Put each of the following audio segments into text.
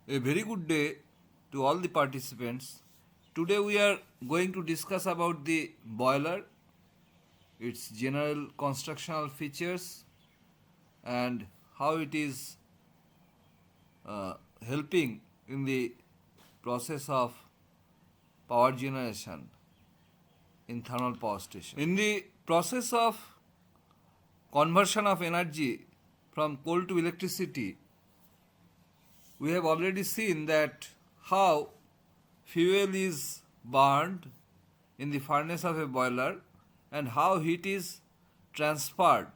A very good day to all the participants. Today we are going to discuss about the boiler, its general constructional features and how it is helping in the process of power generation in thermal power station. In the process of conversion of energy from coal to electricity, we have already seen that how fuel is burned in the furnace of a boiler and how heat is transferred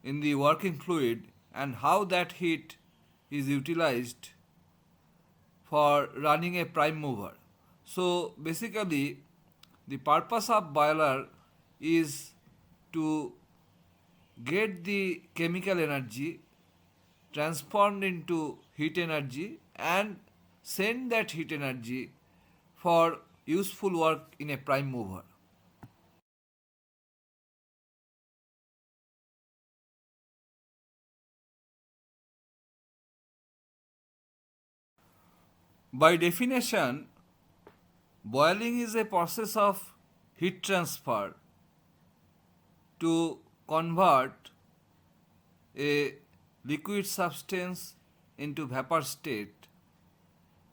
in the working fluid and how that heat is utilized for running a prime mover. So basically the purpose of boiler is to get the chemical energy transformed into heat energy and send that heat energy for useful work in a prime mover. By definition, boiling is a process of heat transfer to convert a liquid substance into vapor state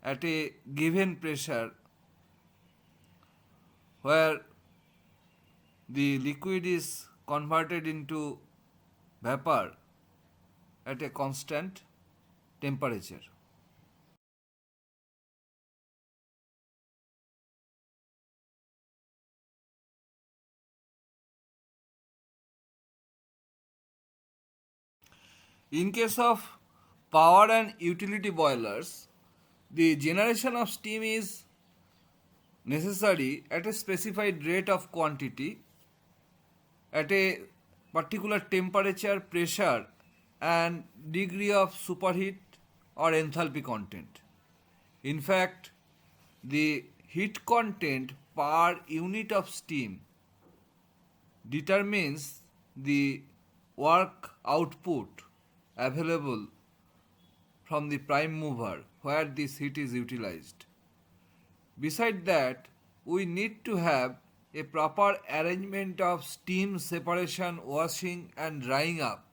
at a given pressure where the liquid is converted into vapor at a constant temperature. In case of power and utility boilers, the generation of steam is necessary at a specified rate of quantity at a particular temperature, pressure and degree of superheat or enthalpy content. In fact, the heat content per unit of steam determines the work output available from the prime mover where this heat is utilized. Beside that, we need to have a proper arrangement of steam separation, washing and drying up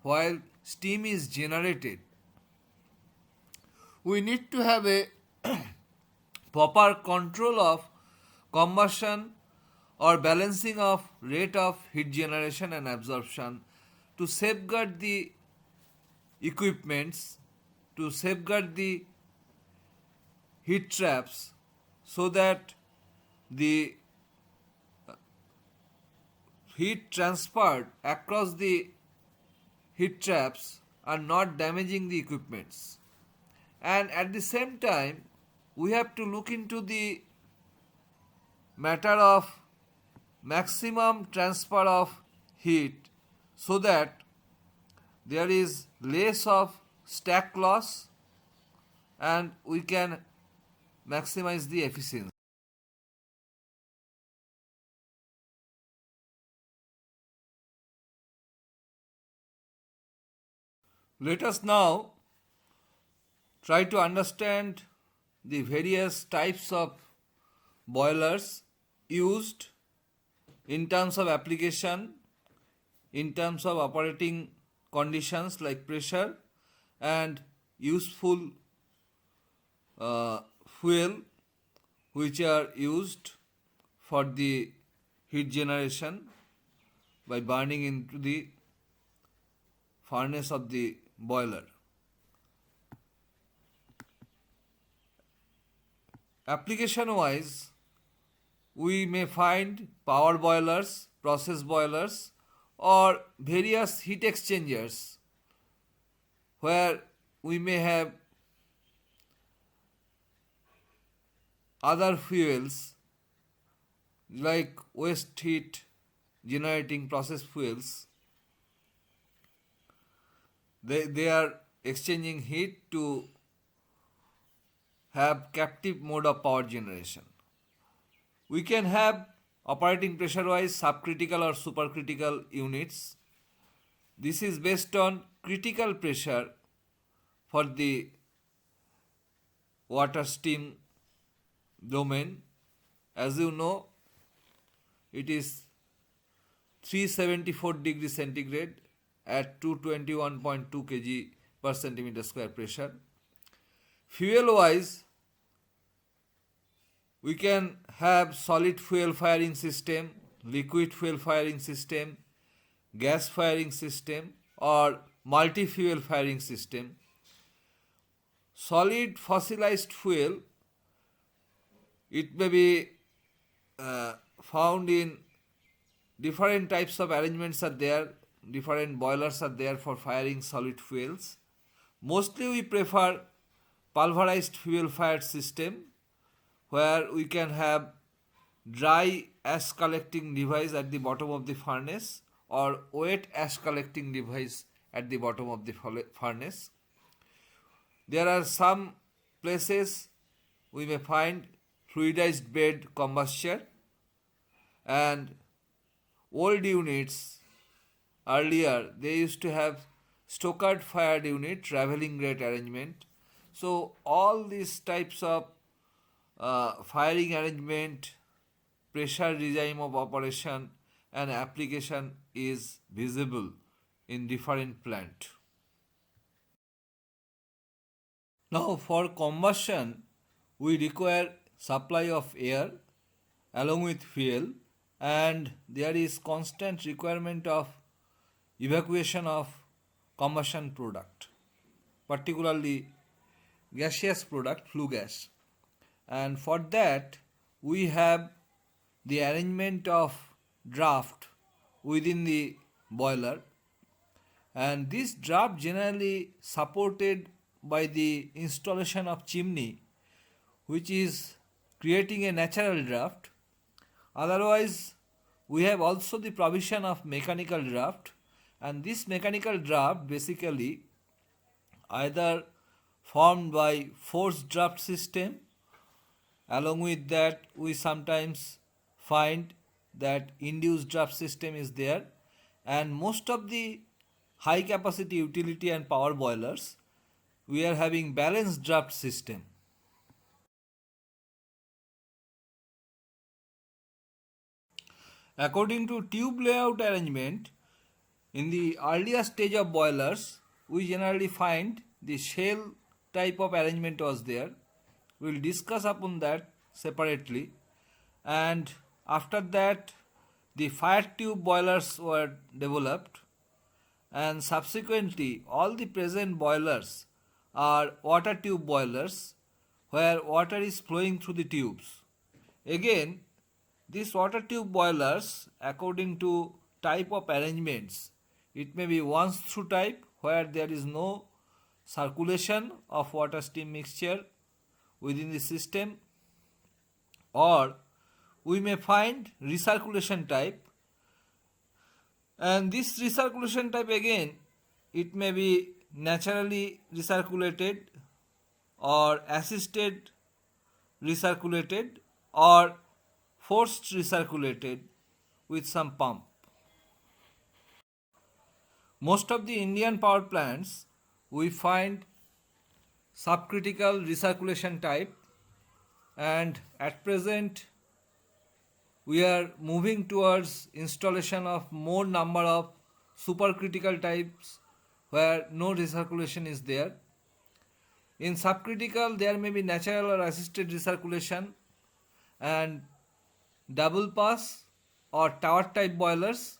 while steam is generated. We need to have a proper control of combustion or balancing of rate of heat generation and absorption to safeguard the equipments, to safeguard the heat traps so that the heat transferred across the heat traps are not damaging the equipments. And at the same time, we have to look into the matter of maximum transfer of heat so that there is less of stack loss and we can maximize the efficiency. Let us now try to understand the various types of boilers used in terms of application, in terms of operating conditions like pressure and useful fuel which are used for the heat generation by burning into the furnace of the boiler. Application wise, we may find power boilers, process boilers or various heat exchangers where we may have other fuels like waste heat generating process fuels. They are exchanging heat to have captive mode of power generation. We can have operating pressure wise subcritical or supercritical units. This is based on critical pressure for the water steam domain. As you know, it is 374 degrees centigrade at 221.2 kg per centimeter square pressure. Fuel wise, we can have solid fuel firing system, liquid fuel firing system, gas firing system, or multi-fuel firing system. Solid fossilized fuel, it may be found in different types of arrangements are there, different boilers are there for firing solid fuels. Mostly we prefer pulverized fuel fired system, where we can have dry ash collecting device at the bottom of the furnace or wet ash collecting device at the bottom of the furnace. There are some places we may find fluidized bed combustion, and old units earlier they used to have stokered fired unit travelling rate arrangement. So all these types of firing arrangement, pressure regime of operation and application is visible in different plant. Now for combustion, we require supply of air along with fuel, and there is constant requirement of evacuation of combustion product, particularly gaseous product, flue gas. And for that we have the arrangement of draft within the boiler, and this draft generally supported by the installation of chimney, which is creating a natural draft. Otherwise, we have also the provision of mechanical draft, and this mechanical draft basically either formed by forced draft system. Along with that, we sometimes find that induced draft system is there, and most of the high capacity utility and power boilers, we are having balanced draft system. According to tube layout arrangement, in the earlier stage of boilers, we generally find the shell type of arrangement was there. We will discuss upon that separately. And after that, the fire tube boilers were developed, and subsequently all the present boilers are water tube boilers, where water is flowing through the tubes. Again, these water tube boilers, according to type of arrangements, it may be once through type, where there is no circulation of water steam mixture within the system, or we may find recirculation type, and this recirculation type again, it may be naturally recirculated or assisted recirculated or forced recirculated with some pump. Most of the Indian power plants, we find subcritical recirculation type, and at present we are moving towards installation of more number of supercritical types where no recirculation is there. In subcritical, there may be natural or assisted recirculation, and double pass or tower type boilers,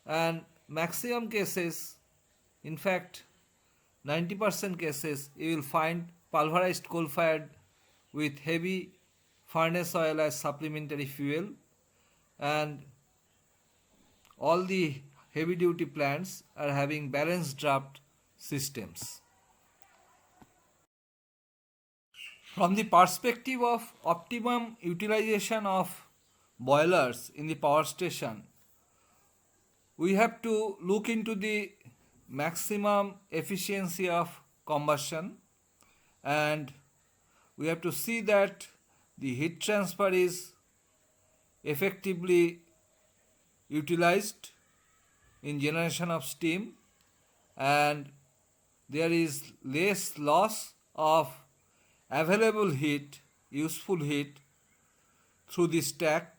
and maximum cases, in fact 90% cases, you will find pulverized coal fired with heavy furnace oil as supplementary fuel, and all the heavy duty plants are having balanced draft systems. From the perspective of optimum utilization of boilers in the power station, we have to look into the maximum efficiency of combustion, and we have to see that the heat transfer is effectively utilized in generation of steam, and there is less loss of available heat, useful heat through the stack,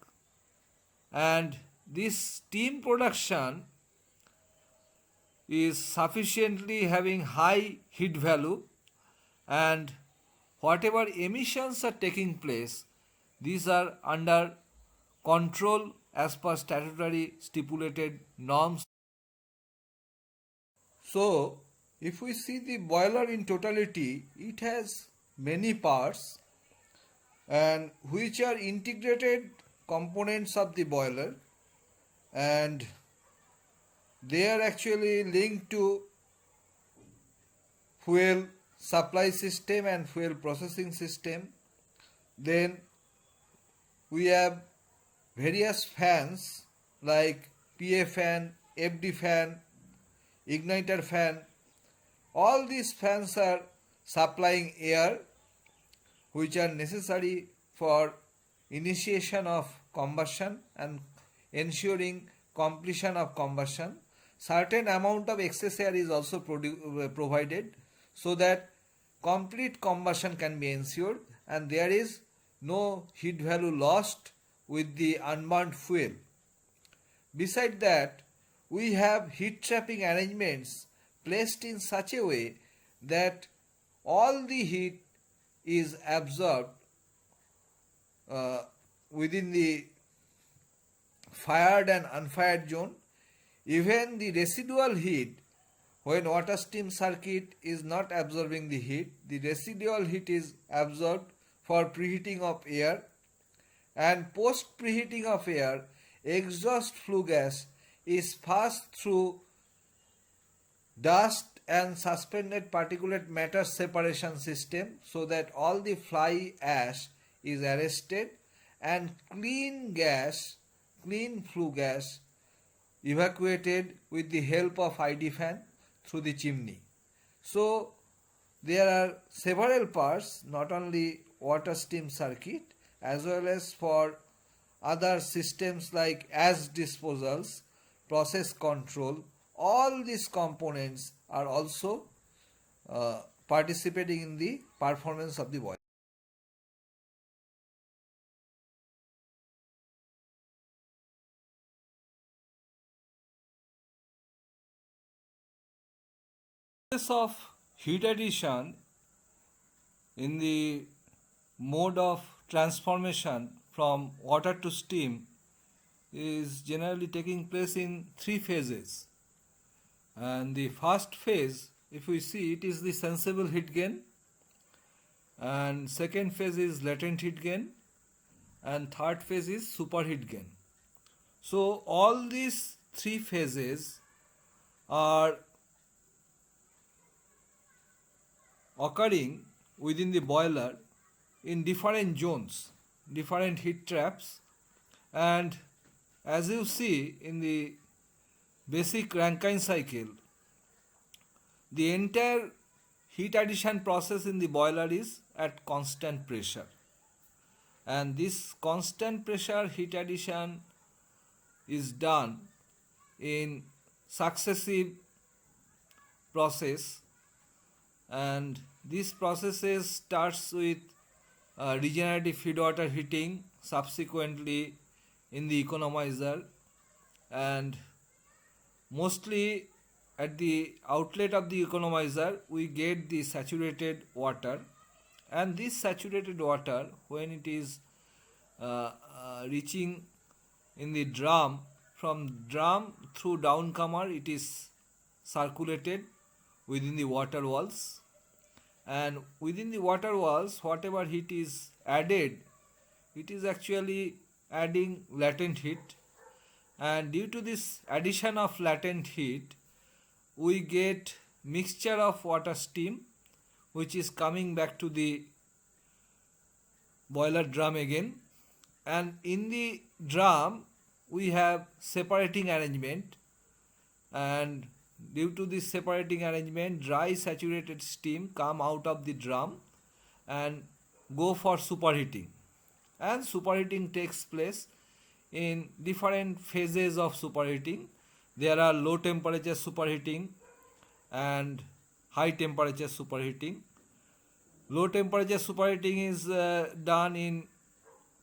and this steam production is sufficiently having high heat value, and whatever emissions are taking place, these are under control as per statutory stipulated norms. So, if we see the boiler in totality, it has many parts and which are integrated components of the boiler, and they are actually linked to fuel supply system and fuel processing system. Then we have various fans like PA fan, FD fan, igniter fan. All these fans are supplying air which are necessary for initiation of combustion and ensuring completion of combustion. Certain amount of excess air is also provided so that complete combustion can be ensured and there is no heat value lost with the unburnt fuel. Beside that, we have heat trapping arrangements placed in such a way that all the heat is absorbed within the fired and unfired zone. Even the residual heat, when water steam circuit is not absorbing the heat, the residual heat is absorbed for preheating of air, and post preheating of air, exhaust flue gas is passed through dust and suspended particulate matter separation system so that all the fly ash is arrested and clean flue gas evacuated with the help of ID fan through the chimney. So there are several parts, not only water steam circuit as well as for other systems like ash disposals, process control. All these components are also participating in the performance of the boiler. Process of heat addition in the mode of transformation from water to steam is generally taking place in 3 phases. And the first phase, if we see, it is the sensible heat gain, and second phase is latent heat gain, and third phase is superheat gain. So all these 3 phases are occurring within the boiler in different zones, different heat traps, and as you see in the basic Rankine cycle, the entire heat addition process in the boiler is at constant pressure, and this constant pressure heat addition is done in successive process, and these processes starts with regenerative feed water heating, subsequently in the economizer, and mostly at the outlet of the economizer we get the saturated water, and this saturated water, when it is reaching in the drum, from drum through downcomer it is circulated within the water walls, and within the water walls whatever heat is added, it is actually adding latent heat, and due to this addition of latent heat we get mixture of water steam which is coming back to the boiler drum again, and in the drum we have separating arrangement, and due to this separating arrangement dry saturated steam come out of the drum and go for superheating, and superheating takes place in different phases of superheating. There are low temperature superheating and high temperature superheating. Low temperature superheating is done in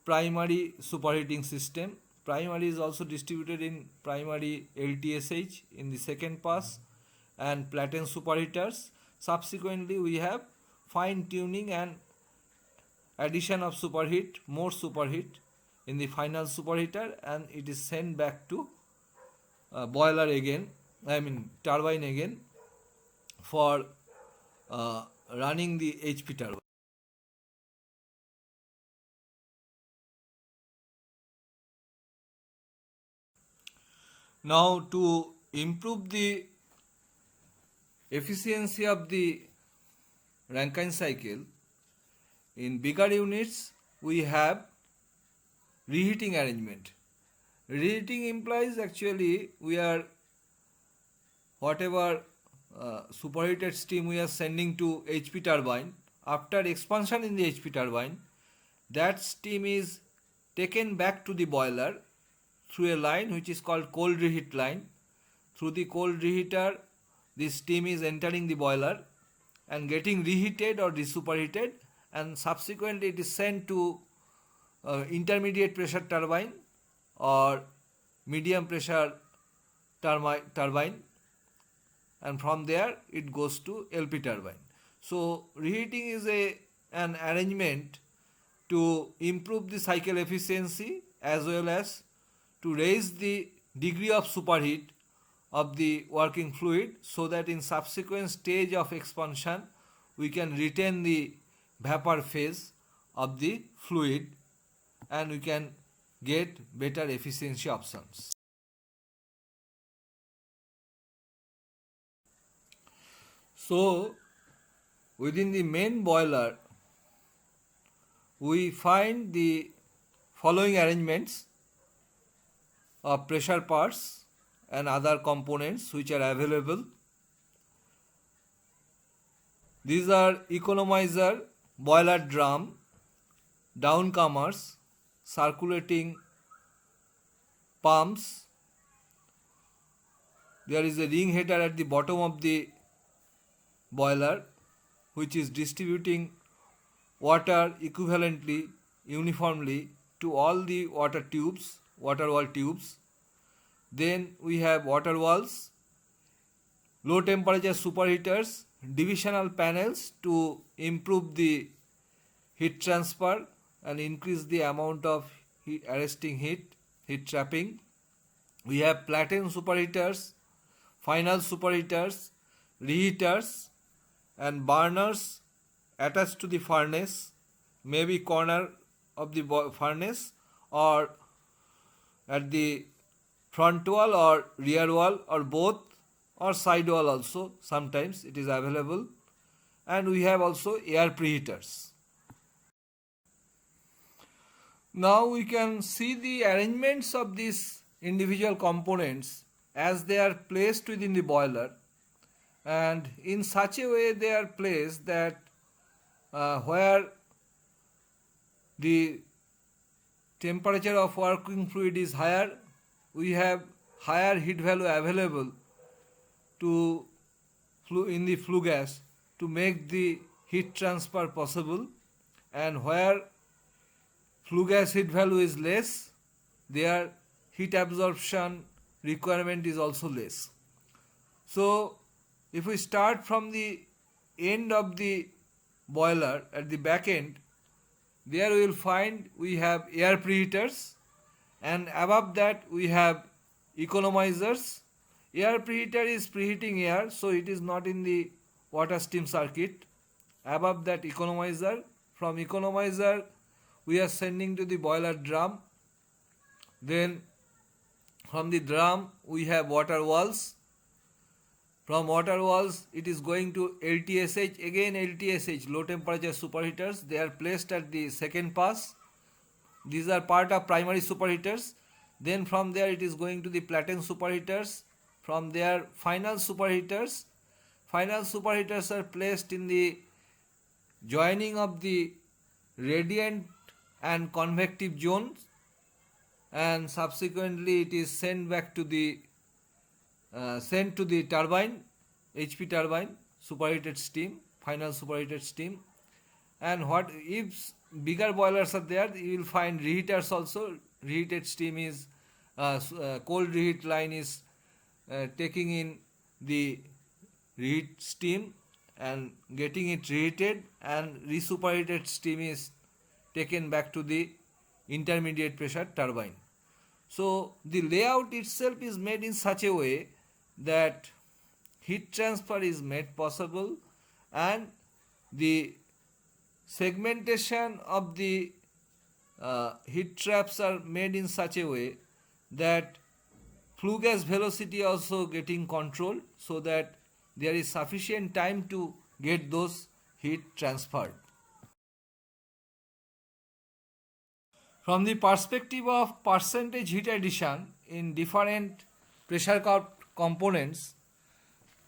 primary superheating system. Primary is also distributed in primary LTSH in the second pass and platen superheaters. Subsequently, we have fine tuning and addition of superheat, more superheat in the final superheater, and it is sent back to boiler again, turbine again, for running the HP turbine. Now, to improve the efficiency of the Rankine cycle, in bigger units we have reheating arrangement. Reheating implies actually we are whatever superheated steam we are sending to HP turbine, after expansion in the HP turbine, that steam is taken back to the boiler through a line which is called cold reheat line. Through the cold reheater, the steam is entering the boiler and getting reheated or superheated, and subsequently it is sent to intermediate pressure turbine or medium pressure turbine, and from there it goes to LP turbine. So reheating is an arrangement to improve the cycle efficiency as well as to raise the degree of superheat of the working fluid, so that in subsequent stage of expansion we can retain the vapor phase of the fluid and we can get better efficiency options. So within the main boiler we find the following arrangements of pressure parts and other components which are available. These are economizer, boiler drum, downcomers, circulating pumps. There is a ring heater at the bottom of the boiler which is distributing water equivalently, uniformly to all the water wall tubes. Then we have water walls, low temperature superheaters, divisional panels to improve the heat transfer and increase the amount of arresting heat trapping. We have platen superheaters, final superheaters, reheaters and burners attached to the furnace, maybe corner of the furnace or at the front wall or rear wall or both, or side wall also sometimes it is available. And we have also air preheaters. Now we can see the arrangements of these individual components as they are placed within the boiler, and in such a way they are placed that where the temperature of working fluid is higher, we have higher heat value available to in the flue gas to make the heat transfer possible, and where flue gas heat value is less, their heat absorption requirement is also less. So if we start from the end of the boiler at the back end, there we will find we have air preheaters, and above that we have economizers. Air preheater is preheating air, so it is not in the water steam circuit. Above that economizer, from economizer we are sending to the boiler drum. Then from the drum we have water walls. From water walls it is going to LTSH, again LTSH, low temperature superheaters. They are placed at the second pass. These are part of primary superheaters. Then from there it is going to the platen superheaters. From there final superheaters. Final superheaters are placed in the joining of the radiant and convective zones, and subsequently it is sent back to the turbine, HP turbine, superheated steam, final superheated steam. and what if bigger boilers are there, you will find reheaters also. Reheated steam is cold reheat line is taking in the reheat steam and getting it reheated, and resuperheated steam is taken back to the intermediate pressure turbine. So the layout itself is made in such a way that heat transfer is made possible, and the segmentation of the heat traps are made in such a way that flue gas velocity also getting controlled, so that there is sufficient time to get those heat transferred. From the perspective of percentage heat addition in different pressure curve components,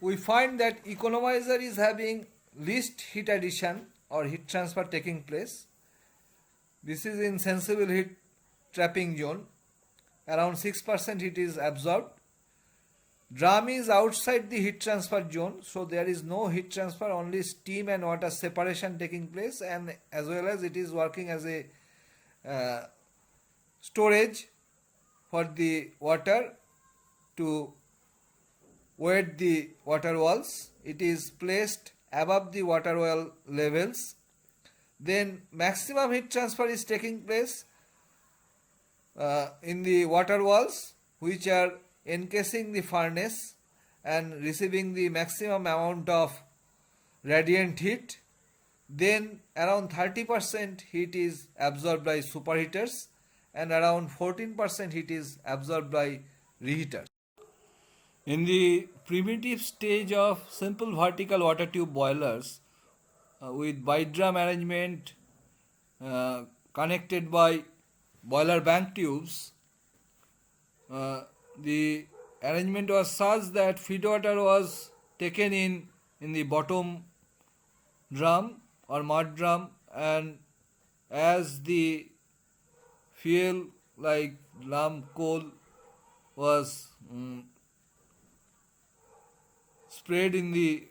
we find that economizer is having least heat addition or heat transfer taking place. This is in sensible heat trapping zone. Around 6% heat is absorbed. Drum is outside the heat transfer zone, so there is no heat transfer, only steam and water separation taking place, and as well as it is working as a storage for the water to wet the water walls. It is placed above the water wall levels. Then maximum heat transfer is taking place in the water walls, which are encasing the furnace and receiving the maximum amount of radiant heat. Then around 30% heat is absorbed by superheaters, and around 14% heat is absorbed by reheaters. In the primitive stage of simple vertical water tube boilers with bite drum arrangement connected by boiler bank tubes, the arrangement was such that feed water was taken in the bottom drum or mud drum, and as the fuel like lump coal was spread in the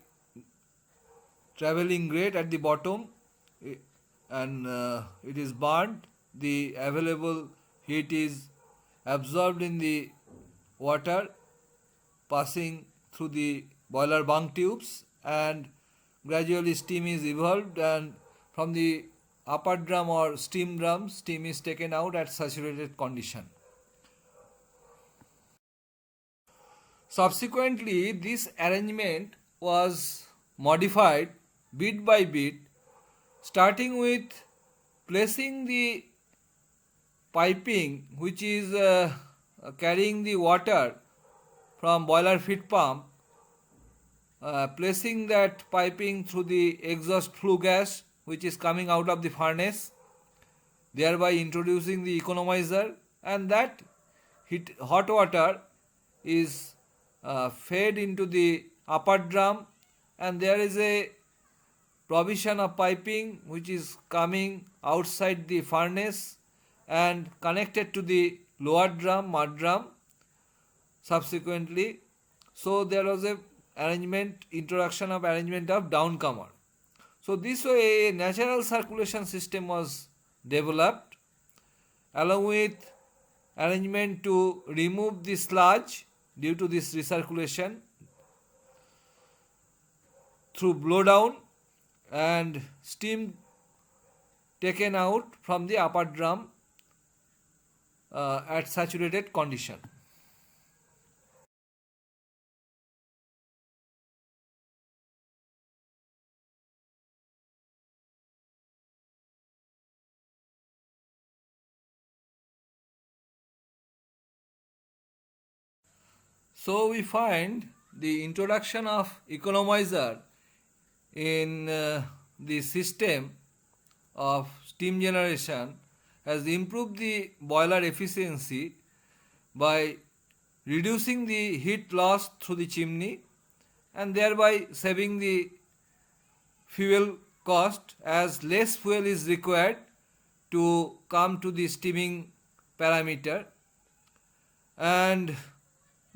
travelling grate at the bottom, and it is burnt, the available heat is absorbed in the water passing through the boiler bunk tubes, and gradually steam is evolved, and from the upper drum or steam drum, steam is taken out at saturated condition. Subsequently, this arrangement was modified bit by bit, starting with placing the piping which is carrying the water from boiler feed pump, placing that piping through the exhaust flue gas which is coming out of the furnace, thereby introducing the economizer, and that hot water is fed into the upper drum, and there is a provision of piping which is coming outside the furnace and connected to the lower drum, mud drum subsequently. So there was a introduction of arrangement of downcomer. So this way a natural circulation system was developed, along with arrangement to remove the sludge due to this recirculation through blowdown, and steam taken out from the upper drum at saturated condition. So we find the introduction of economizer in the system of steam generation has improved the boiler efficiency by reducing the heat loss through the chimney, and thereby saving the fuel cost, as less fuel is required to come to the steaming parameter. And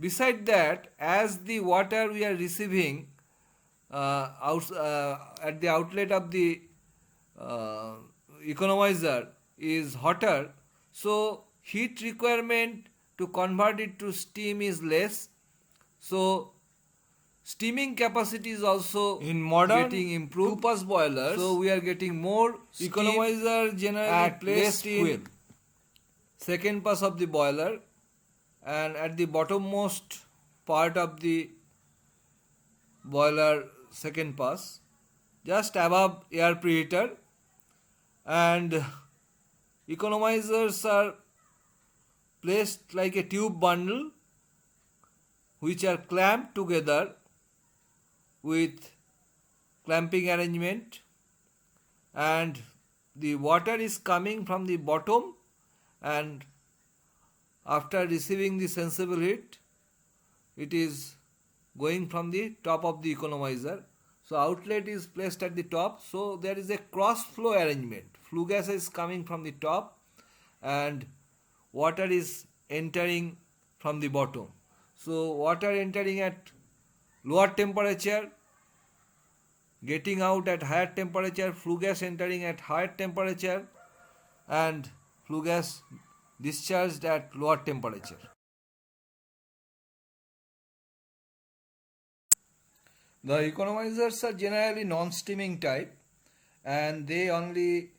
beside that, as the water we are receiving at the outlet of the uh, economizer is hotter, so heat requirement to convert it to steam is less. So steaming capacity is also in modern getting improved. Two-pass boilers, so we are getting more economizer generally placed in fuel. Second pass of the boiler, and at the bottommost part of the boiler second pass, just above air preheater, and economizers are placed like a tube bundle which are clamped together with clamping arrangement, and the water is coming from the bottom, and after receiving the sensible heat it is going from the top of the economizer. So outlet is placed at the top, so there is a cross flow arrangement. Flue gas is coming from the top and water is entering from the bottom. So water entering at lower temperature, getting out at higher temperature, flue gas entering at higher temperature, and flue gas discharged at lower temperature. The economizers are generally non-steaming type, and they only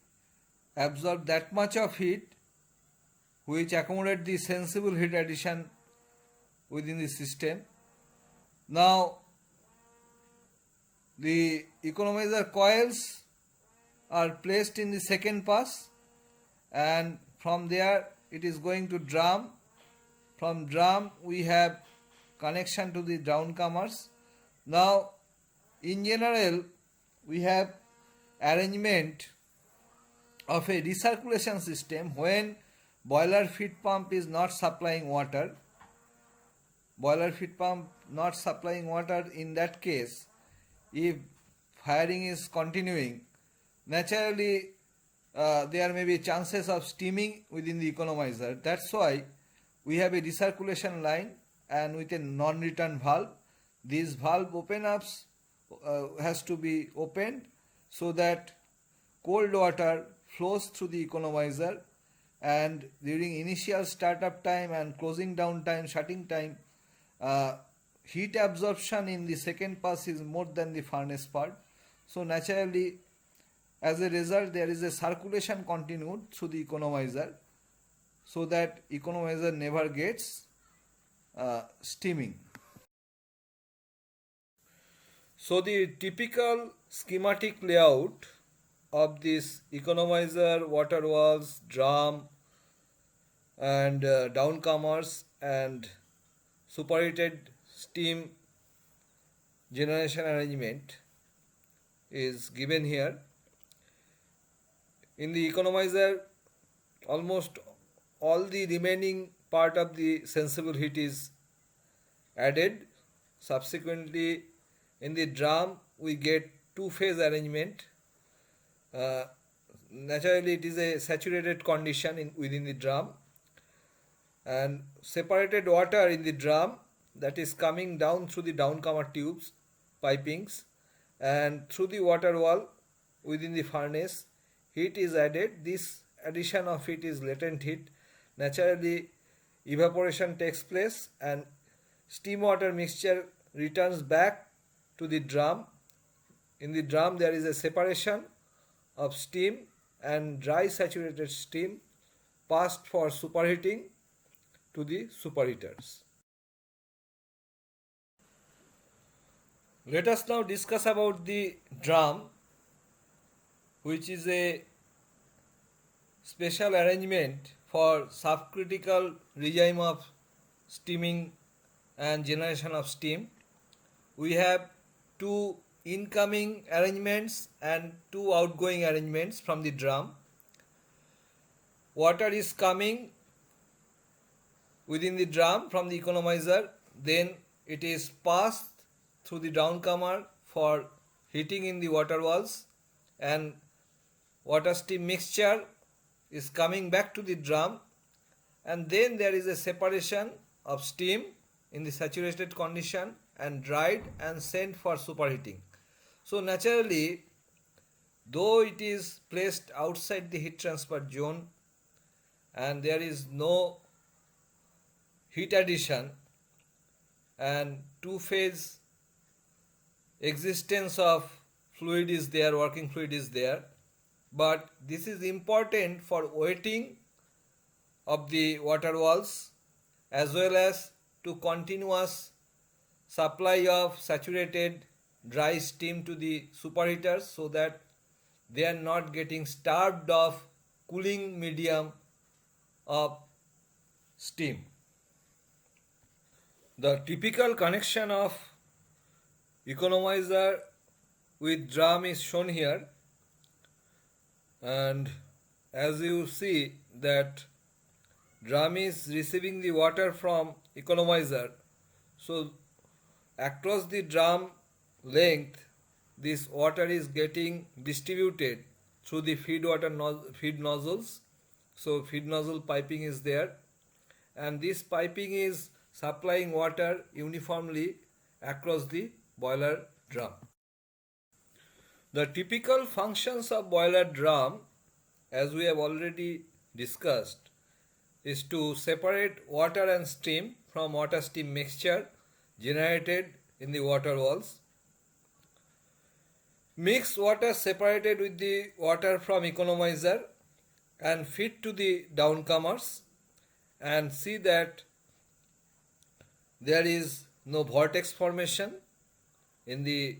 absorb that much of heat which accommodate the sensible heat addition within the system. Now the economizer coils are placed in the second pass, and from there it is going to drum. From drum we have connection to the downcomers. Now in general we have arrangement of a recirculation system when boiler feed pump is not supplying water. Boiler feed pump not supplying water, in that case, if firing is continuing, naturally there may be chances of steaming within the economizer. That's why we have a recirculation line and with a non-return valve. This valve has to be opened so that cold water flows through the economizer, and during initial startup time and closing down time, shutting time, heat absorption in the second pass is more than the furnace part. So naturally, as a result, there is a circulation continued through the economizer, so that economizer never gets steaming. So the typical schematic layout of this economizer, water walls, drum, and downcomers and superheated steam generation arrangement is given here. In the economizer, almost all the remaining part of the sensible heat is added. Subsequently, in the drum we get two-phase arrangement. Naturally it is a saturated condition within the drum, and separated water in the drum that is coming down through the downcomer tubes, pipings, and through the water wall within the furnace. Heat is added. This addition of heat is latent heat. Naturally evaporation takes place and steam water mixture returns back to the drum. In the drum there is a separation of steam and dry saturated steam passed for superheating to the superheaters. Let us now discuss about the drum, which is a special arrangement for subcritical regime of steaming and generation of steam. We have two incoming arrangements and two outgoing arrangements from the drum. Water is coming within the drum from the economizer, then it is passed through the downcomer for heating in the water walls, and water steam mixture is coming back to the drum, and then there is a separation of steam in the saturated condition and dried and sent for superheating. So naturally though it is placed outside the heat transfer zone and there is no heat addition and two-phase existence of fluid is there, working fluid is there, but this is important for wetting of the water walls as well as to continuous supply of saturated dry steam to the superheaters so that they are not getting starved of cooling medium of steam. The typical connection of economizer with drum is shown here, and as you see that drum is receiving the water from economizer, so across the drum length this water is getting distributed through the feed nozzles. So feed nozzle piping is there and this piping is supplying water uniformly across the boiler drum. The typical functions of boiler drum, as we have already discussed, is to separate water and steam from water steam mixture generated in the water walls, mix water separated with the water from economizer and feed to the downcomers and see that there is no vortex formation in the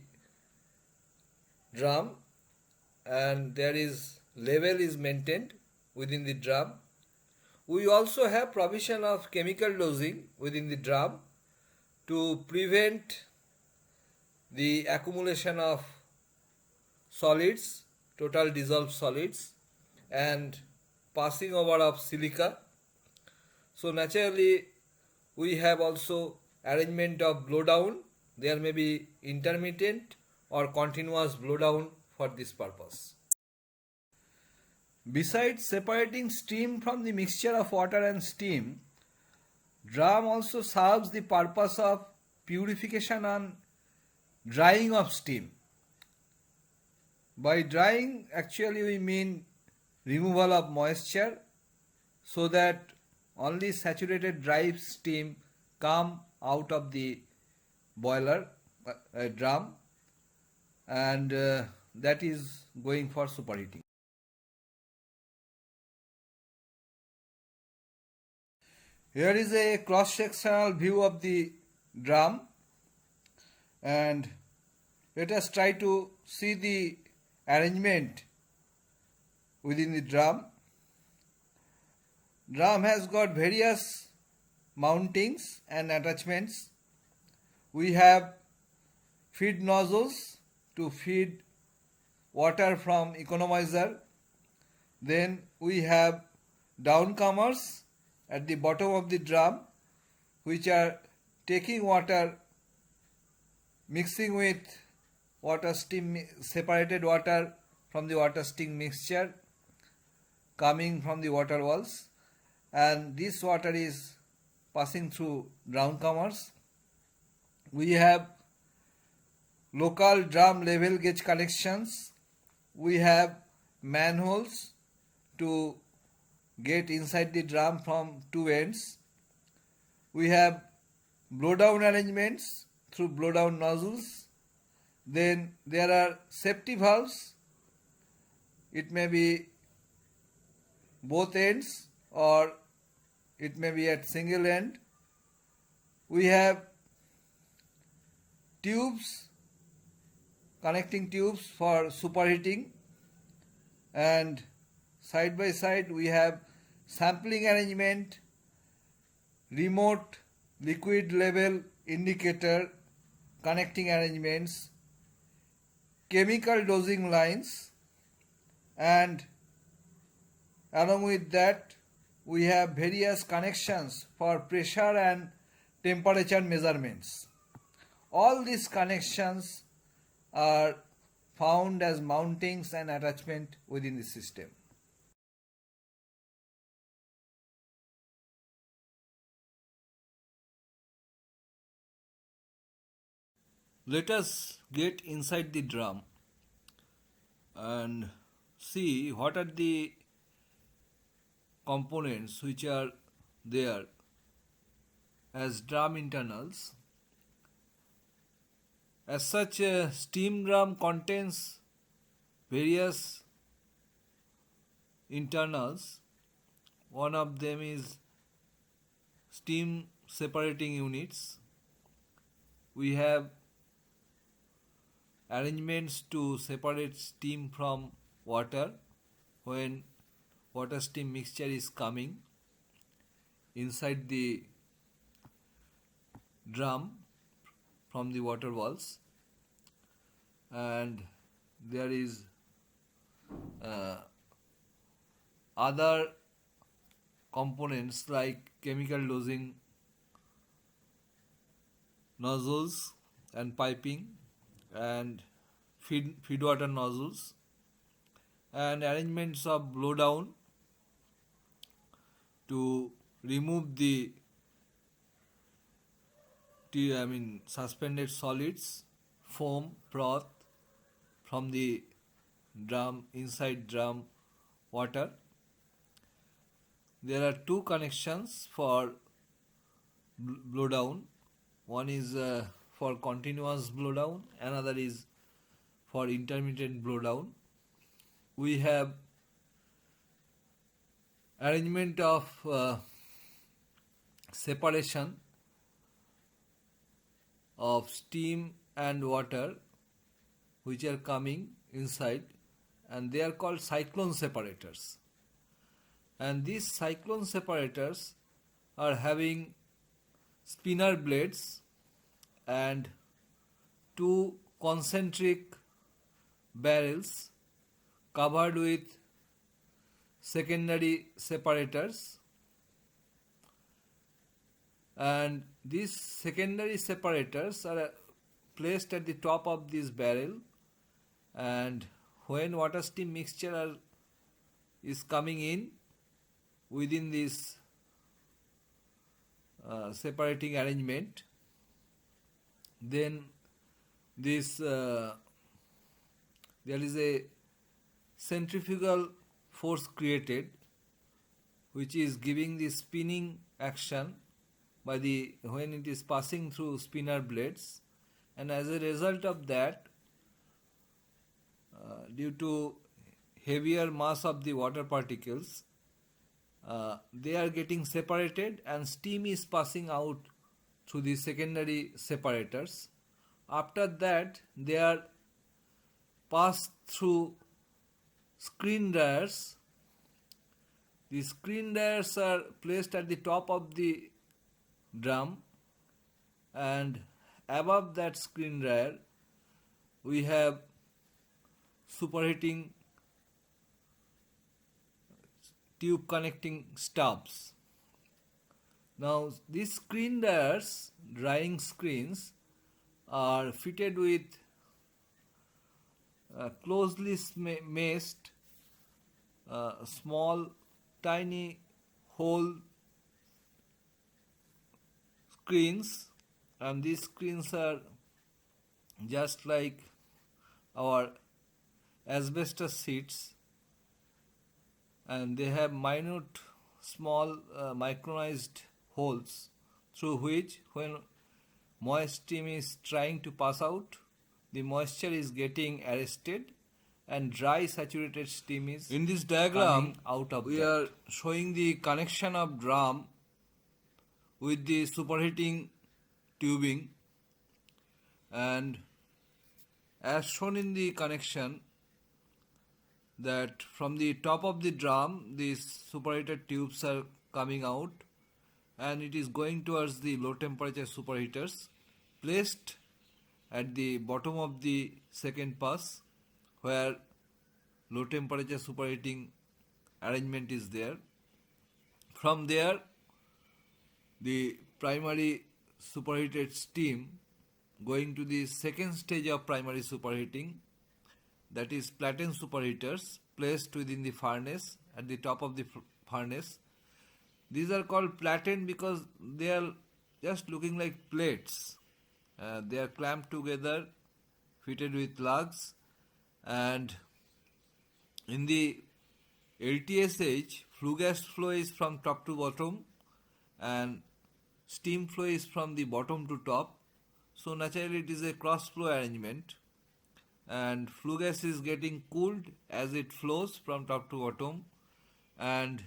drum and there is level is maintained within the drum. We also have provision of chemical dosing within the drum to prevent the accumulation of solids, total dissolved solids, and passing over of silica. So naturally we have also arrangement of blowdown. There may be intermittent or continuous blowdown for this purpose. Besides separating steam from the mixture of water and steam, drum also serves the purpose of purification and drying of steam. By drying, actually we mean removal of moisture so that only saturated dry steam come out of the boiler drum and that is going for superheating. Here is a cross-sectional view of the drum and let us try to see the arrangement within the drum. Drum has got various mountings and attachments. We have feed nozzles to feed water from economizer. Then we have downcomers at the bottom of the drum which are taking water, mixing with water steam, separated water from the water steam mixture coming from the water walls, and this water is passing through downcomers. We have local drum level gauge connections. We have manholes to get inside the drum from two ends. We have blowdown arrangements through blowdown nozzles. Then there are safety valves. It may be both ends or it may be at single end. We have tubes, connecting tubes for superheating, and side by side we have sampling arrangement, remote liquid level indicator connecting arrangements, chemical dosing lines, and along with that we have various connections for pressure and temperature measurements. All these connections are found as mountings and attachment within the system. Let us get inside the drum and see what are the components which are there as drum internals. As such, a steam drum contains various internals. One of them is steam separating units. We have arrangements to separate steam from water when water steam mixture is coming inside the drum from the water valves, and there is other components like chemical dosing nozzles and piping and feed water nozzles and arrangements of blow down to remove the suspended solids, foam, froth from the drum, inside drum water. There are two connections for blow down. One is for continuous blow down, another is for intermittent blow down. We have arrangement of separation of steam and water which are coming inside, and they are called cyclone separators. And these cyclone separators are having spinner blades and two concentric barrels covered with secondary separators, and these secondary separators are placed at the top of this barrel, and when water steam mixture is coming in within this separating arrangement, then this there is a centrifugal force created which is giving the spinning action by the when it is passing through spinner blades, and as a result of that, due to heavier mass of the water particles, they are getting separated and steam is passing out through the secondary separators. After that, they are passed through screen dryers. The screen dryers are placed at the top of the drum, and above that screen dryer we have superheating tube connecting stubs. Now these screen dryers, drying screens, are fitted with closely meshed small tiny hole screens, and these screens are just like our asbestos sheets, and they have minute small micronized holes through which, when moist steam is trying to pass out, the moisture is getting arrested and dry saturated steam is in this diagram out of we are showing the connection of drum with the superheating tubing, and as shown in the connection, that from the top of the drum these superheated tubes are coming out and it is going towards the low temperature superheaters placed at the bottom of the second pass, where low temperature superheating arrangement is there. From there, the primary superheated steam going to the second stage of primary superheating, that is platen superheaters placed within the furnace at the top of the furnace. These are called platen because they are just looking like plates. They are clamped together, fitted with lugs, and In the LTSH, flue gas flow is from top to bottom and steam flow is from the bottom to top. So naturally it is a cross flow arrangement, and flue gas is getting cooled as it flows from top to bottom, and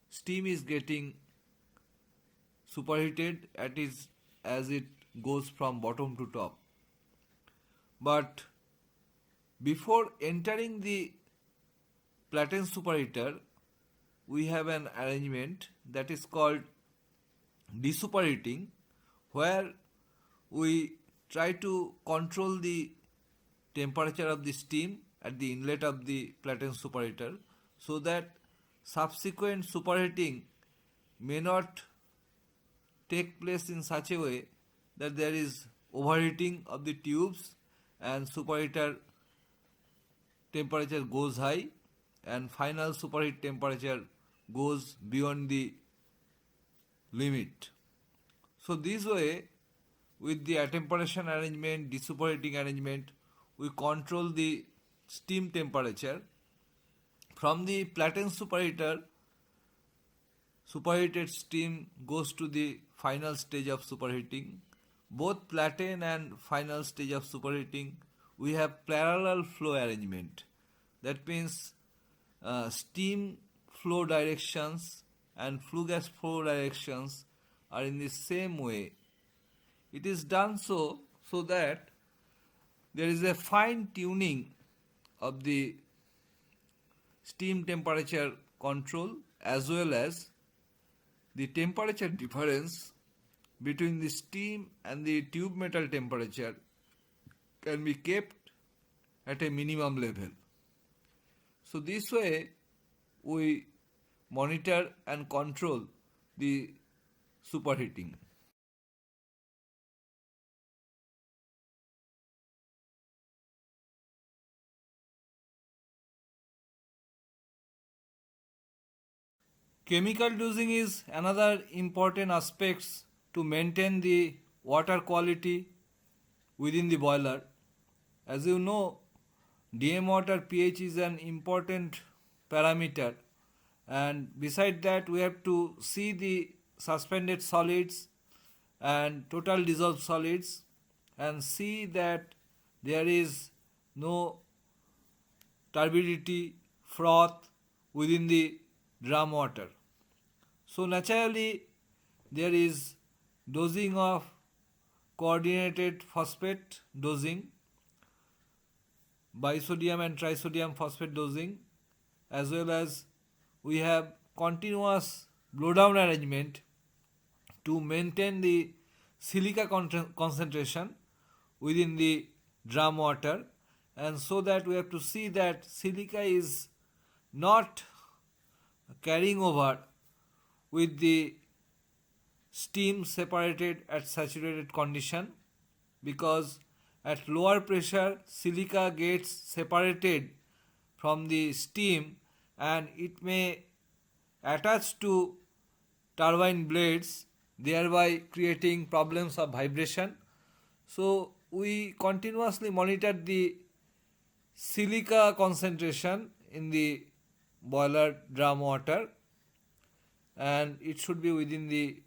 steam is getting superheated as it goes from bottom to top. But before entering the platen superheater, we have an arrangement that is called desuperheating, where we try to control the temperature of the steam at the inlet of the platen superheater so that subsequent superheating may not take place in such a way that there is overheating of the tubes and superheater temperature goes high and final superheat temperature goes beyond the limit. So this way, with the attemperation arrangement, desuperheating arrangement, we control the steam temperature. From the platen superheater, superheated steam goes to the final stage of superheating. Both platen and final stage of superheating, we have parallel flow arrangement. That means steam flow directions and flue gas flow directions are in the same way. It is done so that there is a fine tuning of the steam temperature control as well as the temperature difference between the steam and the tube metal temperature can be kept at a minimum level. So this way we monitor and control the superheating. Chemical dosing is another important aspect to maintain the water quality within the boiler. As you know, DM water pH is an important parameter, and beside that we have to see the suspended solids and total dissolved solids and see that there is no turbidity, froth within the drum water. So naturally there is dosing of coordinated phosphate dosing, bisodium and trisodium phosphate dosing, as well as we have continuous blowdown arrangement to maintain the silica concentration within the drum water, and so that we have to see that silica is not carrying over with the steam separated at saturated condition, because at lower pressure silica gets separated from the steam and it may attach to turbine blades, thereby creating problems of vibration. So we continuously monitor the silica concentration in the boiler drum water, and it should be within the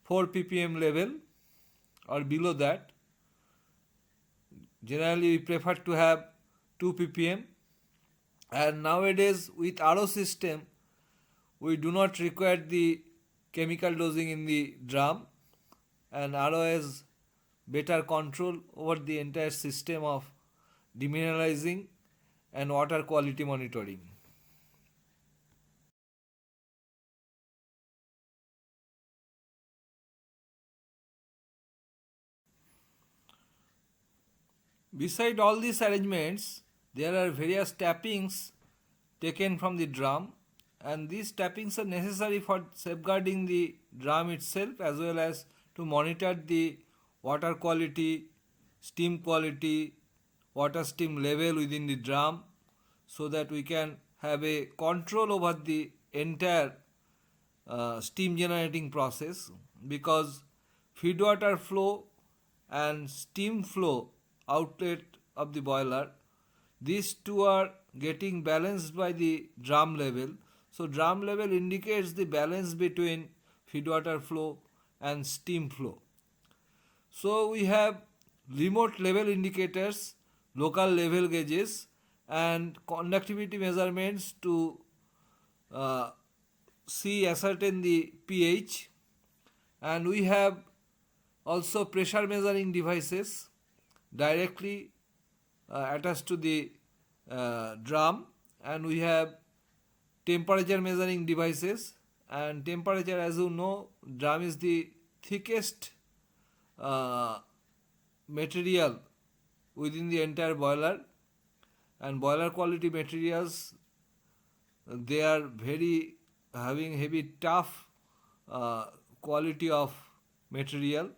4 ppm level or below that. Generally we prefer to have 2 ppm, and nowadays with RO system we do not require the chemical dosing in the drum, and RO has better control over the entire system of demineralizing and water quality monitoring. Beside all these arrangements, there are various tappings taken from the drum, and these tappings are necessary for safeguarding the drum itself as well as to monitor the water quality, steam quality, water steam level within the drum, so that we can have a control over the entire steam generating process, because feed water flow and steam flow outlet of the boiler these two are getting balanced by the drum level. So drum level indicates the balance between feed water flow and steam flow. So we have remote level indicators, local level gauges, and conductivity measurements to uh, ascertain the pH, and we have also pressure measuring devices directly attached to the drum, and we have temperature measuring devices. And temperature, as you know, drum is the thickest material within the entire boiler, and boiler quality materials, they are very having heavy tough quality of material.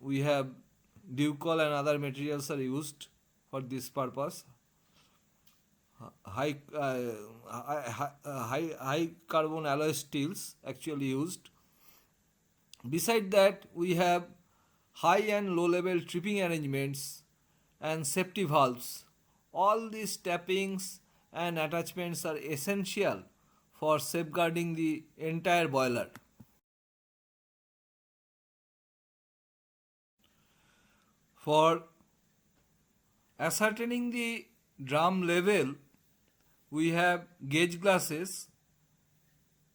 We have Ducol and other materials are used for this purpose. High carbon alloy steels actually used. Beside that, we have high and low level tripping arrangements and safety valves. All these tappings and attachments are essential for safeguarding the entire boiler. For ascertaining the drum level, we have gauge glasses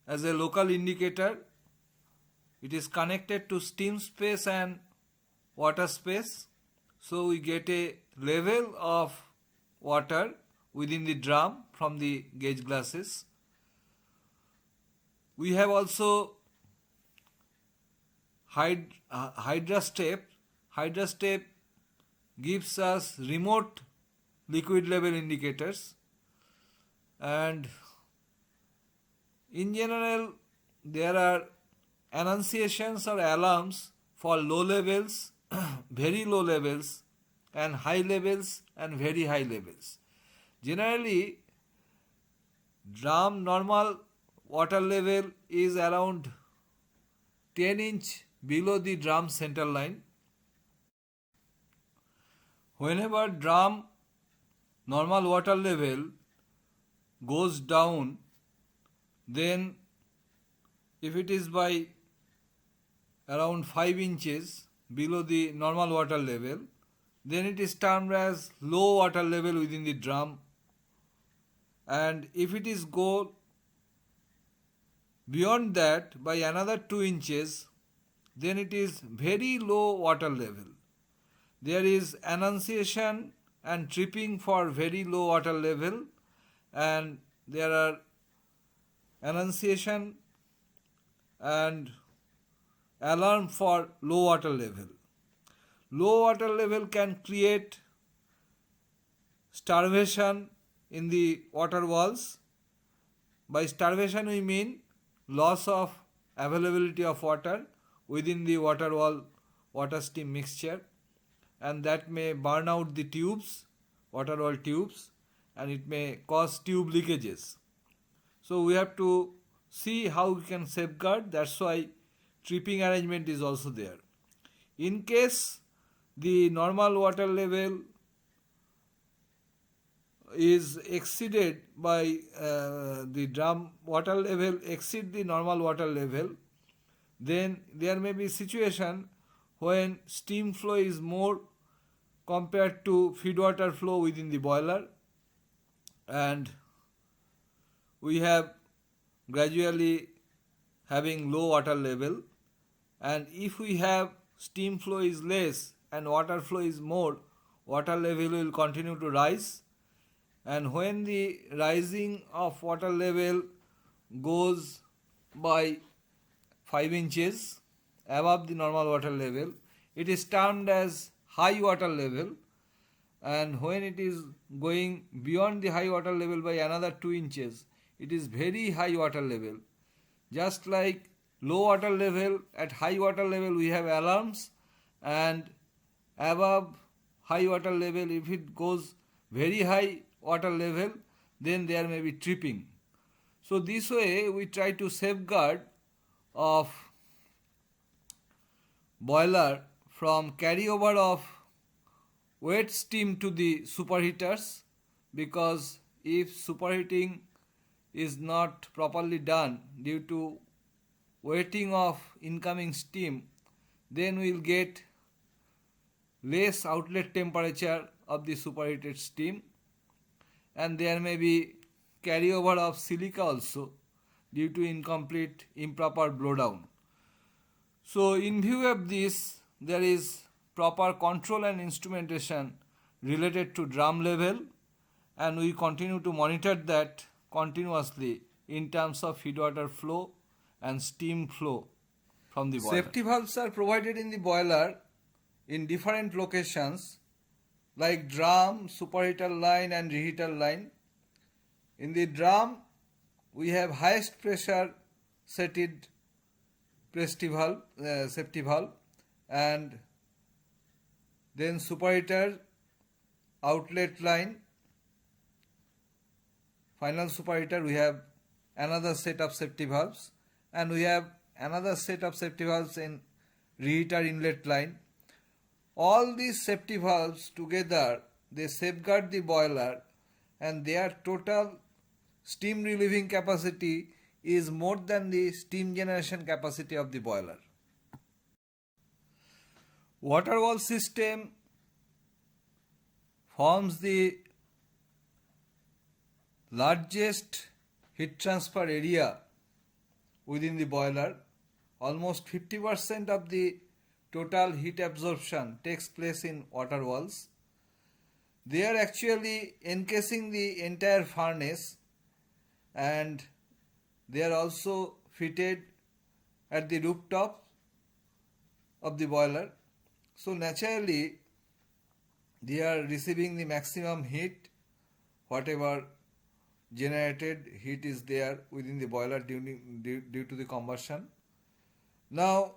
as a local indicator. It is connected to steam space and water space. So we get a level of water within the drum from the gauge glasses. We have also hydra step. Hydra step gives us remote liquid level indicators, and in general there are annunciations or alarms for low levels, very low levels, and high levels and very high levels. Generally, drum normal water level is around 10 inch below the drum center line. Whenever drum normal water level goes down, then if it is by around 5 inches below the normal water level, then it is termed as low water level within the drum. And if it is go beyond that by another 2 inches, then it is very low water level. There is annunciation and tripping for very low water level, and there are annunciation and alarm for low water level. Low water level can create starvation in the water walls. By starvation we mean loss of availability of water within the water wall water steam mixture, and that may burn out the tubes, water wall tubes, and it may cause tube leakages. So we have to see how we can safeguard. That's why tripping arrangement is also there. In case the normal water level is exceeded by the drum water level exceed the normal water level, then there may be situation when steam flow is more compared to feed water flow within the boiler, and we have gradually having low water level. And if we have steam flow is less and water flow is more, water level will continue to rise, and when the rising of water level goes by 5 inches above the normal water level, it is termed as high water level, and when it is going beyond the high water level by another 2 inches, it is very high water level. Just like low water level, at high water level we have alarms, and above high water level, if it goes very high water level, then there may be tripping. So this way we try to safeguard of boiler from carryover of wet steam to the superheaters, because if superheating is not properly done due to wetting of incoming steam, then we will get less outlet temperature of the superheated steam, and there may be carryover of silica also due to improper blowdown. So in view of this, there is proper control and instrumentation related to drum level, and we continue to monitor that continuously in terms of feed water flow and steam flow from the boiler. Safety valves are provided in the boiler in different locations like drum, superheater line and reheater line. In the drum, we have highest pressure setted safety valve, and then superheater outlet line, final superheater, we have another set of safety valves, and we have another set of safety valves in reheater inlet line. All these safety valves together, they safeguard the boiler, and their total steam relieving capacity is more than the steam generation capacity of the boiler. Water wall system forms the largest heat transfer area within the boiler. Almost 50% of the total heat absorption takes place in water walls. They are actually encasing the entire furnace, and they are also fitted at the rooftop of the boiler. So naturally, they are receiving the maximum heat, whatever generated heat is there within the boiler due to the combustion. Now,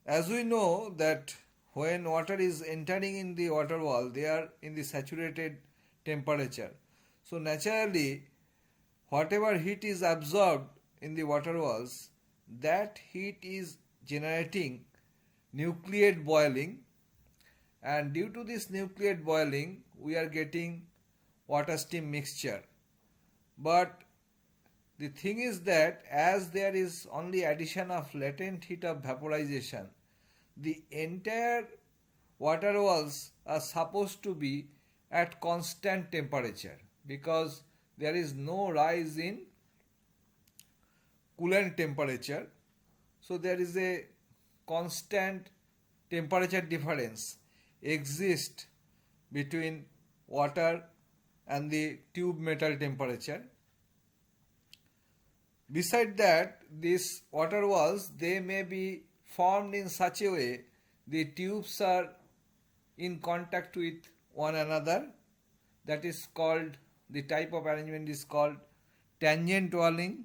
as we know that when water is entering in the water wall, they are in the saturated temperature. So naturally, whatever heat is absorbed in the water walls, that heat is generating nucleate boiling, and due to this nucleate boiling, we are getting water steam mixture. But the thing is that as there is only addition of latent heat of vaporization, the entire water walls are supposed to be at constant temperature, because there is no rise in coolant temperature. So there is a constant temperature difference exists between water and the tube metal temperature. Beside that, these water walls, they may be formed in such a way the tubes are in contact with one another. That is called, the type of arrangement is called tangent walling,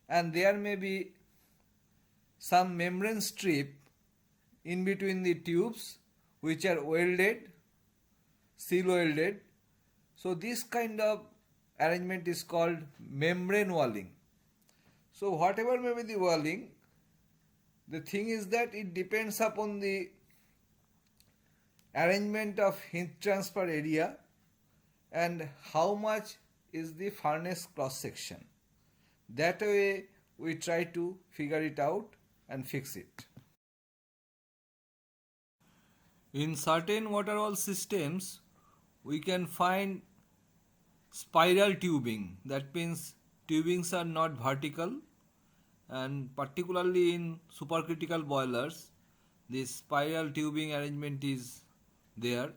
and there may be some membrane strip in between the tubes which are welded, seal welded. So this kind of arrangement is called membrane walling. So whatever may be the walling, the thing is that it depends upon the arrangement of heat transfer area and how much is the furnace cross section. That way we try to figure it out and fix it. In certain water wall systems, we can find spiral tubing. That means tubings are not vertical, and particularly in supercritical boilers, this spiral tubing arrangement is there,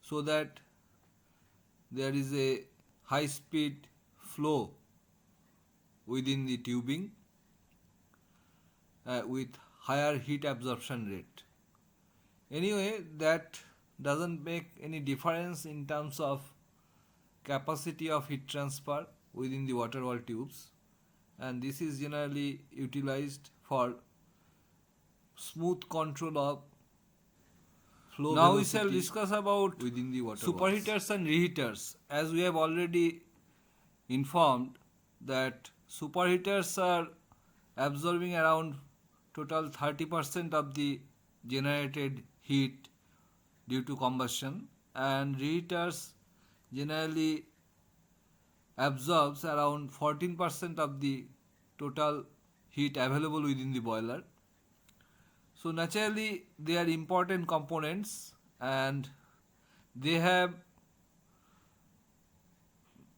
so that there is a high speed flow within the tubing with higher heat absorption rate. Anyway, that doesn't make any difference in terms of capacity of heat transfer within the water wall tubes, and this is generally utilized for smooth control of flow. Now we shall discuss about within the water superheaters and reheaters. As we have already informed that superheaters are absorbing around total 30% of the generated heat due to combustion, and reheaters generally absorbs around 14% of the total heat available within the boiler. So naturally they are important components, and they have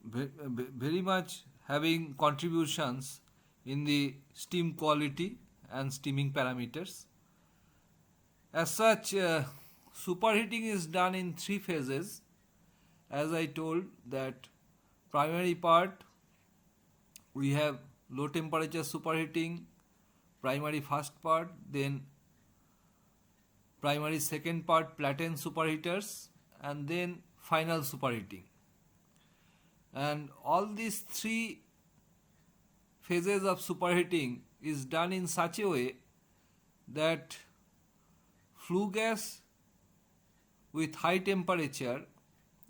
very much having contributions in the steam quality and steaming parameters. As such, superheating is done in 3 phases. As I told, that primary part we have low temperature superheating, primary first part, then primary second part platen superheaters, and then final superheating. And all these 3 phases of superheating is done in such a way that flue gas with high temperature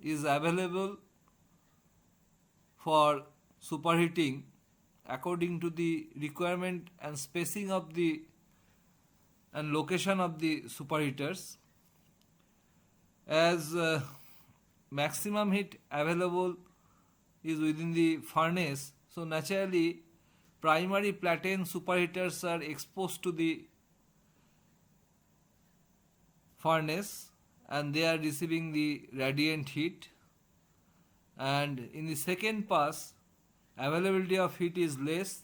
is available for superheating according to the requirement and spacing of the and location of the superheaters. As maximum heat available is within the furnace, so naturally primary platen superheaters are exposed to the furnace and they are receiving the radiant heat, and in the second pass availability of heat is less,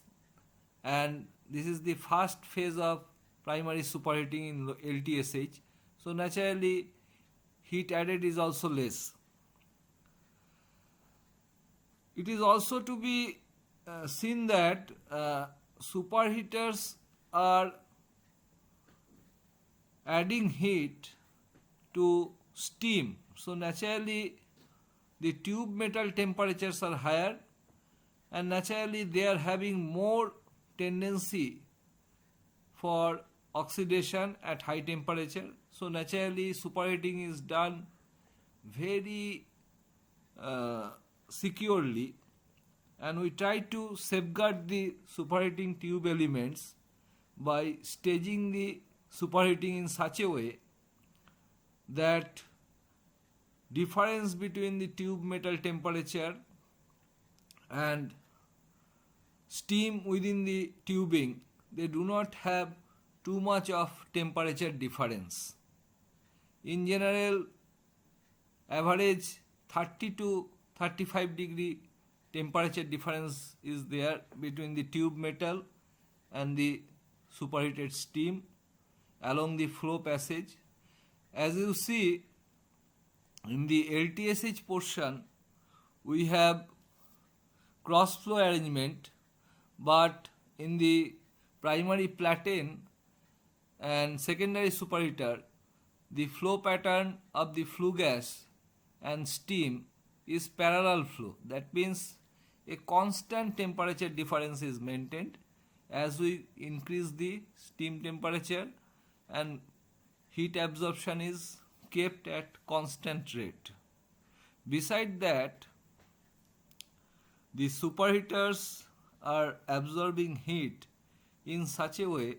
and this is the first phase of primary superheating in LTSH, so naturally heat added is also less. It is also to be seen that superheaters are adding heat to steam, so naturally the tube metal temperatures are higher, and naturally they are having more tendency for oxidation at high temperature. So naturally superheating is done very securely, and we try to safeguard the superheating tube elements by staging the superheating in such a way that difference between the tube metal temperature and steam within the tubing, they do not have too much of temperature difference. In general, average 30 to 35 degree temperature difference is there between the tube metal and the superheated steam along the flow passage. As you see, in the LTSH portion we have cross flow arrangement, but in the primary platen and secondary superheater the flow pattern of the flue gas and steam is parallel flow. That means a constant temperature difference is maintained as we increase the steam temperature, and heat absorption is kept at constant rate. Beside that, the superheaters are absorbing heat in such a way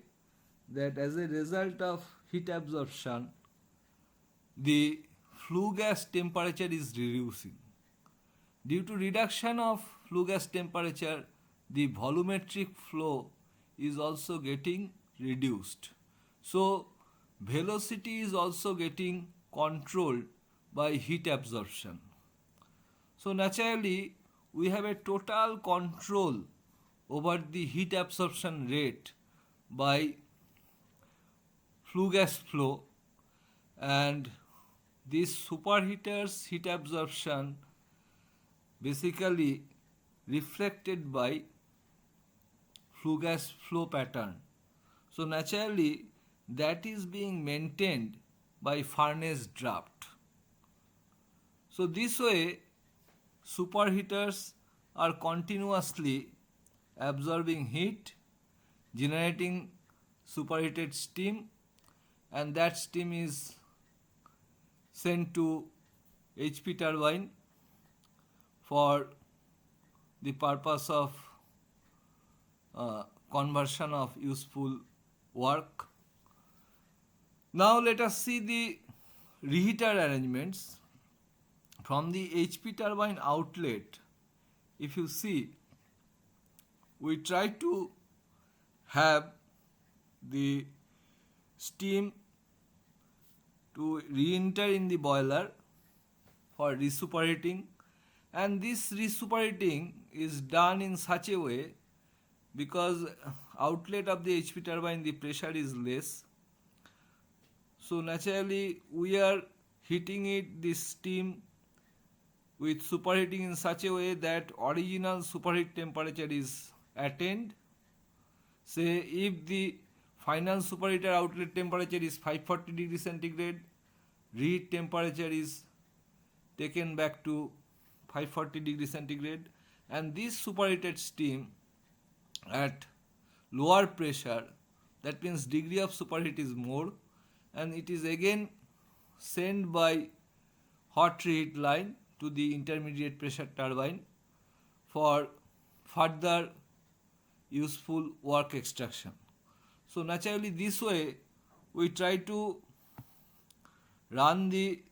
that as a result of heat absorption, the flue gas temperature is reducing. Due to reduction of flue gas temperature, the volumetric flow is also getting reduced. So velocity is also getting controlled by heat absorption. So naturally we have a total control over the heat absorption rate by flue gas flow, and this superheater's heat absorption basically reflected by flue gas flow pattern. So naturally that is being maintained by furnace draft. So this way superheaters are continuously absorbing heat, generating superheated steam, and that steam is sent to HP turbine for the purpose of conversion of useful work. Now let us see the reheater arrangements from the HP turbine outlet, if you see, we try to have the steam to re-enter in the boiler for recuperating, and this recuperating is done in such a way, because outlet of the HP turbine the pressure is less, so naturally we are heating it, this steam, with superheating in such a way that original superheat temperature is attained. Say if the final superheater outlet temperature is 540 degrees centigrade, reheat temperature is taken back to 540 degrees centigrade, and this superheated steam at lower pressure, that means degree of superheat is more, and it is again sent by hot reheat line to the intermediate pressure turbine for further useful work extraction. So naturally this way we try to run the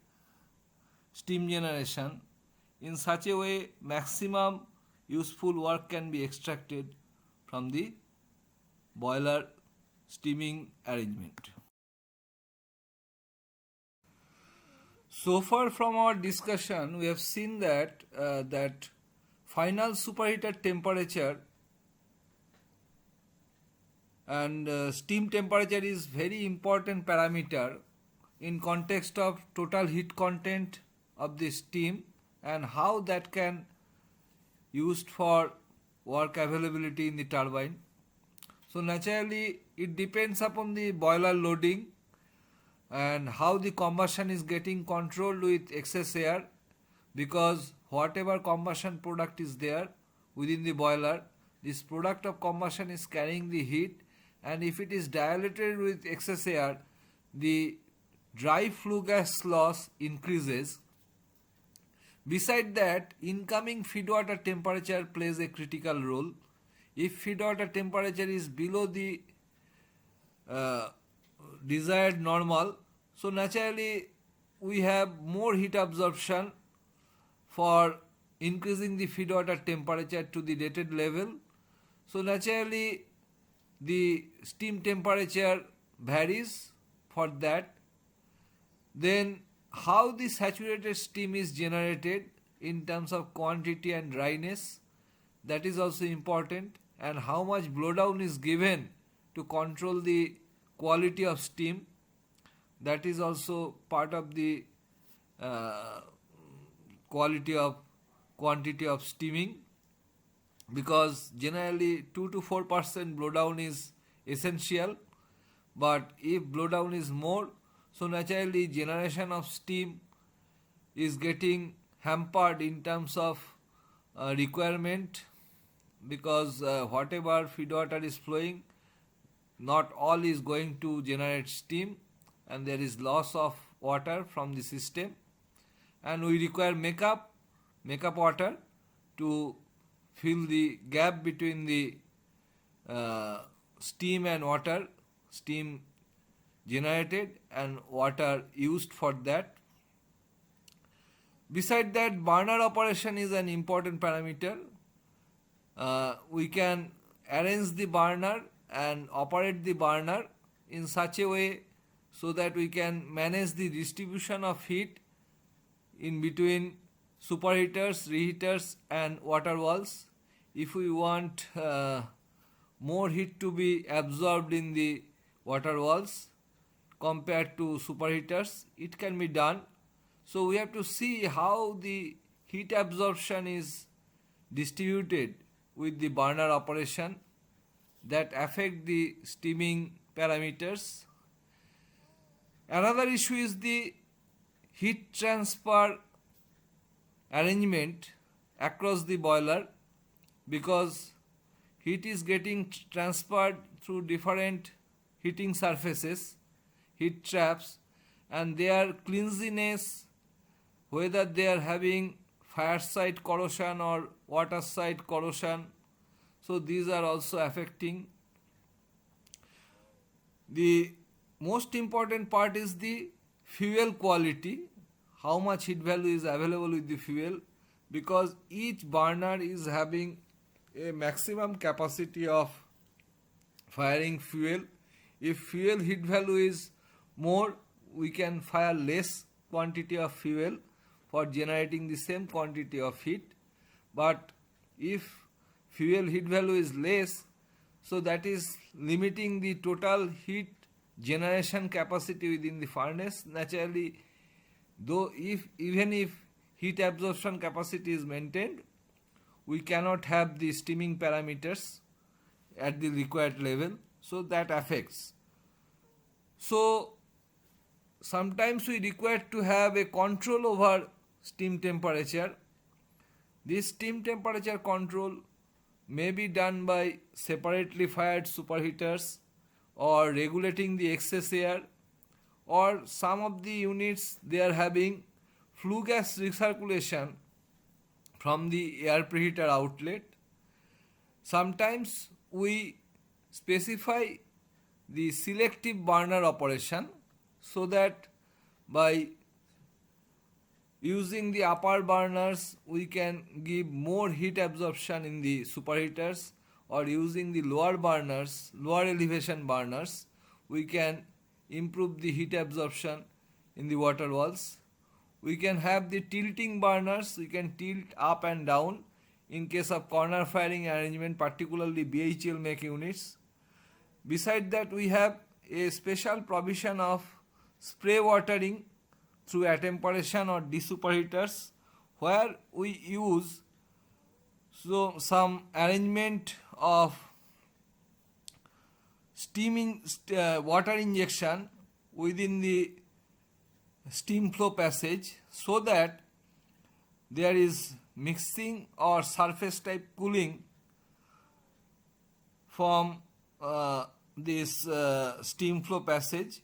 steam generation in such a way maximum useful work can be extracted from the boiler steaming arrangement. So far from our discussion, we have seen that final superheater temperature and steam temperature is very important parameter in context of total heat content of the steam and how that can used for work availability in the turbine. So naturally it depends upon the boiler loading and how the combustion is getting controlled with excess air, because whatever combustion product is there within the boiler, this product of combustion is carrying the heat, and if it is dilated with excess air, the dry flue gas loss increases. Beside that, incoming feed water temperature plays a critical role. If feed water temperature is below the desired normal, so naturally we have more heat absorption for increasing the feed water temperature to the rated level. So naturally the steam temperature varies for that. Then how the saturated steam is generated in terms of quantity and dryness, that is also important, and how much blowdown is given to control the quality of steam, that is also part of the quantity of steaming, because generally 2 to 4% blowdown is essential, but if blowdown is more, so naturally generation of steam is getting hampered in terms of requirement, because whatever feed water is flowing, not all is going to generate steam, and there is loss of water from the system, and we require makeup water to fill the gap between the steam and water, steam generated and water used for that. Beside that, burner operation is an important parameter. We can arrange the burner and operate the burner in such a way so that we can manage the distribution of heat in between superheaters, reheaters and water walls. If we want more heat to be absorbed in the water walls compared to superheaters, it can be done. So we have to see how the heat absorption is distributed with the burner operation, that affect the steaming parameters. Another issue is the heat transfer arrangement across the boiler, because heat is getting transferred through different heating surfaces, heat traps, and their cleanliness, whether they are having fire side corrosion or water side corrosion, so these are also affecting. The most important part is the fuel quality, how much heat value is available with the fuel, because each burner is having a maximum capacity of firing fuel. If fuel heat value is more, we can fire less quantity of fuel for generating the same quantity of heat. But if fuel heat value is less, so that is limiting the total heat generation capacity within the furnace. Naturally, though even if heat absorption capacity is maintained, we cannot have the steaming parameters at the required level, so that affects. So sometimes we require to have a control over steam temperature. This steam temperature control may be done by separately fired superheaters or regulating the excess air, or some of the units they are having flue gas recirculation from the air preheater outlet. Sometimes we specify the selective burner operation, so that by using the upper burners we can give more heat absorption in the superheaters, or using the lower burners, lower elevation burners, we can improve the heat absorption in the water walls. We can have the tilting burners, we can tilt up and down in case of corner firing arrangement, particularly BHL make units. Beside that, we have a special provision of spray watering through attemperation or desuperheaters, where we use some arrangement of steaming water injection within the steam flow passage, so that there is mixing or surface type cooling from this steam flow passage.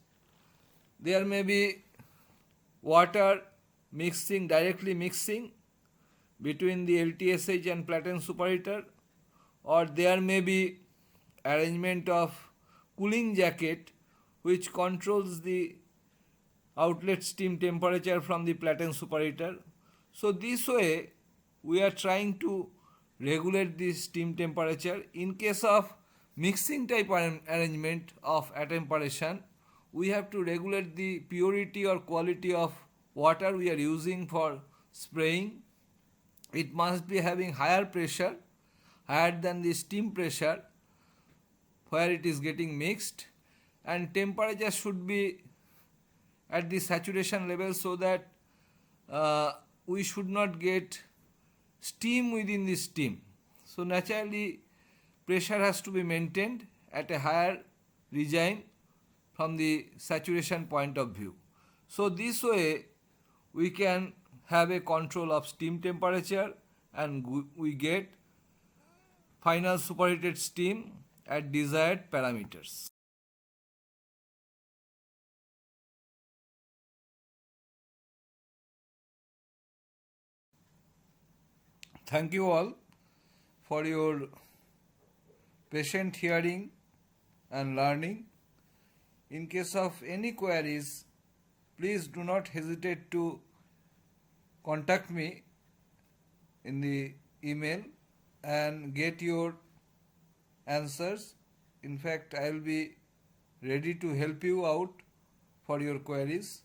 There may be water mixing, directly mixing between the LTSH and platen superheater, or there may be arrangement of cooling jacket which controls the outlet steam temperature from the platen superheater. So this way we are trying to regulate the steam temperature. In case of mixing type arrangement of attemperation, we have to regulate the purity or quality of water we are using for spraying. It must be having higher pressure, higher than the steam pressure where it is getting mixed, and temperature should be at the saturation level, so that we should not get steam within the steam. So naturally pressure has to be maintained at a higher regime from the saturation point of view. So this way we can have a control of steam temperature, and we get final superheated steam at desired parameters. Thank you all for your patient hearing and learning. In case of any queries, please do not hesitate to contact me in the email and get your answers. In fact, I will be ready to help you out for your queries.